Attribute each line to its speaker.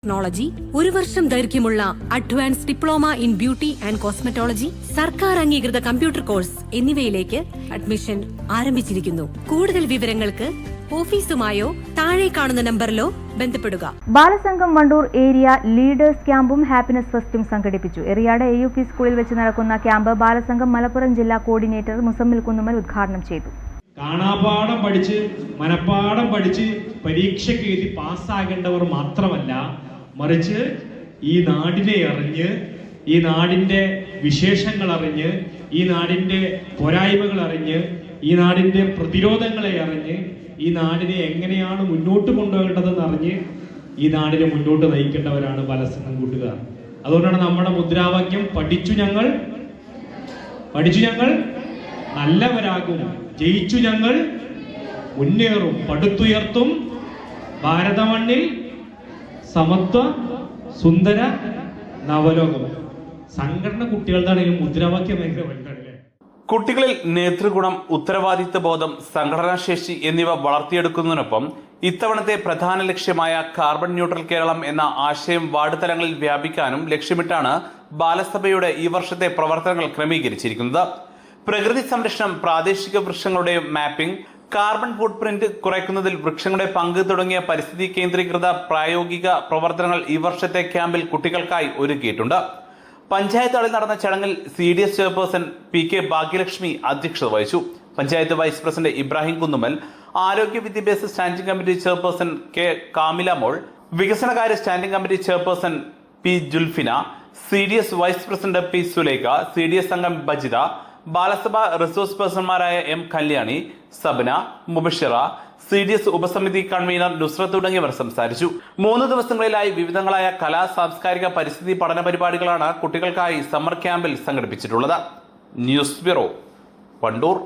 Speaker 1: Technology, ഒരു വർഷം ദൈർഘ്യമുള്ള advance diploma in beauty and cosmetology, സർക്കാർ അംഗീകൃത കമ്പ്യൂട്ടർ കോഴ്സ് എന്നിവയിലേക്ക് അഡ്മിഷൻ ആരംഭിച്ചിരിക്കുന്നു. കൂടുതൽ വിവരങ്ങൾക്ക് ഓഫീസുമായോ താഴെ കാണുന്ന നമ്പറിലോ ബന്ധപ്പെടുക.
Speaker 2: ബാലസംഘം വണ്ടൂർ ഏരിയ ലീഡേഴ്സ് ക്യാമ്പും ഹാപ്പിനെസ് ഫെസ്റ്റും സംഘടിപ്പിച്ചു. എറിയാട് AUP സ്കൂളിൽ വെച്ച് നടക്കുന്ന ക്യാമ്പ് ബാലസംഘം മലപ്പുറം ജില്ലാ കോർഡിനേറ്റർ മുസമ്മിൽ കുന്നുമ്മൽ ഉദ്ഘാടനം ചെയ്തു.
Speaker 3: കാണാപാഠം പഠിച്ച് മനപ്പാഠം പഠിച്ച് പരീക്ഷയ്ക്ക് എഴുതി പാസ്സാകേണ്ടവർ മാത്രമല്ല, മറിച്ച് ഈ നാടിനെ അറിഞ്ഞ്, ഈ നാടിന്റെ വിശേഷങ്ങൾ അറിഞ്ഞ്, ഈ നാടിന്റെ പോരായ്മകൾ അറിഞ്ഞ്, ഈ നാടിന്റെ പ്രതിരോധങ്ങളെ അറിഞ്ഞ്, ഈ നാടിനെ എങ്ങനെയാണ് മുന്നോട്ട് കൊണ്ടുപോകേണ്ടതെന്ന് അറിഞ്ഞ് ഈ നാടിനെ മുന്നോട്ട് നയിക്കേണ്ടവരാണ് ബാലസംഘം കൂട്ടുകാർ. അതുകൊണ്ടാണ് നമ്മുടെ മുദ്രാവാക്യം പഠിച്ചു ഞങ്ങൾ നല്ലവരാകും, ജയിച്ചു ഞങ്ങൾ മുന്നേറും, പടുത്തുയർത്തും ഭാരതമണ്ണിൽ സമത്വ സുന്ദര നവലോകം. സംഘടന കുട്ടികളുടെ മുദ്രാവാക്യം ഭയങ്കര വലുതാണ്.
Speaker 4: കുട്ടികളിൽ നേതൃഗുണം, ഉത്തരവാദിത്വ ബോധം, സംഘടനാശേഷി എന്നിവ വളർത്തിയെടുക്കുന്നതിനൊപ്പം ഇത്തവണത്തെ പ്രധാന ലക്ഷ്യമായ കാർബൺ ന്യൂട്രൽ കേരളം എന്ന ആശയം വാർഡ് തലങ്ങളിൽ വ്യാപിക്കാനും ലക്ഷ്യമിട്ടാണ് ബാലസഭയുടെ ഈ വർഷത്തെ പ്രവർത്തനങ്ങൾ ക്രമീകരിച്ചിരിക്കുന്നത്. പ്രകൃതി സംരക്ഷണം, പ്രാദേശിക വൃക്ഷങ്ങളുടെ മാപ്പിംഗ്, കാർബൺ ഫുട് പ്രിന്റ് കുറയ്ക്കുന്നതിൽ വൃക്ഷങ്ങളുടെ പങ്ക് തുടങ്ങിയ പരിസ്ഥിതി കേന്ദ്രീകൃത പ്രായോഗിക പ്രവർത്തനങ്ങൾ ഈ വർഷത്തെ ക്യാമ്പിൽ കുട്ടികൾക്കായി ഒരുക്കിയിട്ടുണ്ട്. പഞ്ചായത്ത് ഹാളിൽ നടന്ന ചടങ്ങിൽ CDS ചെയർപേഴ്സൺ PK ഭാഗ്യലക്ഷ്മി അധ്യക്ഷത വഹിച്ചു. പഞ്ചായത്ത് വൈസ് പ്രസിഡന്റ് ഇബ്രാഹിം കുന്നുമ്മൽ, ആരോഗ്യ വിദ്യാഭ്യാസ standing committee chairperson K Kamila Mol, വികസനകാര്യ standing committee chairperson P Julfina, CDS vice president P Sulaikha, CDS അംഗം ബജിത, ബാലസഭ റിസോഴ്സ് പേഴ്സൺമാരായ M കല്യാണി, സബന, മുബഷിറ, CDS ഉപസമിതി കൺവീനർ നുസ്രത്ത് തുടങ്ങിയവർ സംസാരിച്ചു. 3 ദിവസങ്ങളിലായി വിവിധങ്ങളായ കലാ, സാംസ്കാരിക, പരിസ്ഥിതി പഠന പരിപാടികളാണ് കുട്ടികൾക്കായി സമ്മർ ക്യാമ്പിൽ സംഘടിപ്പിച്ചിട്ടുള്ളത്. News bureau, Wandoor.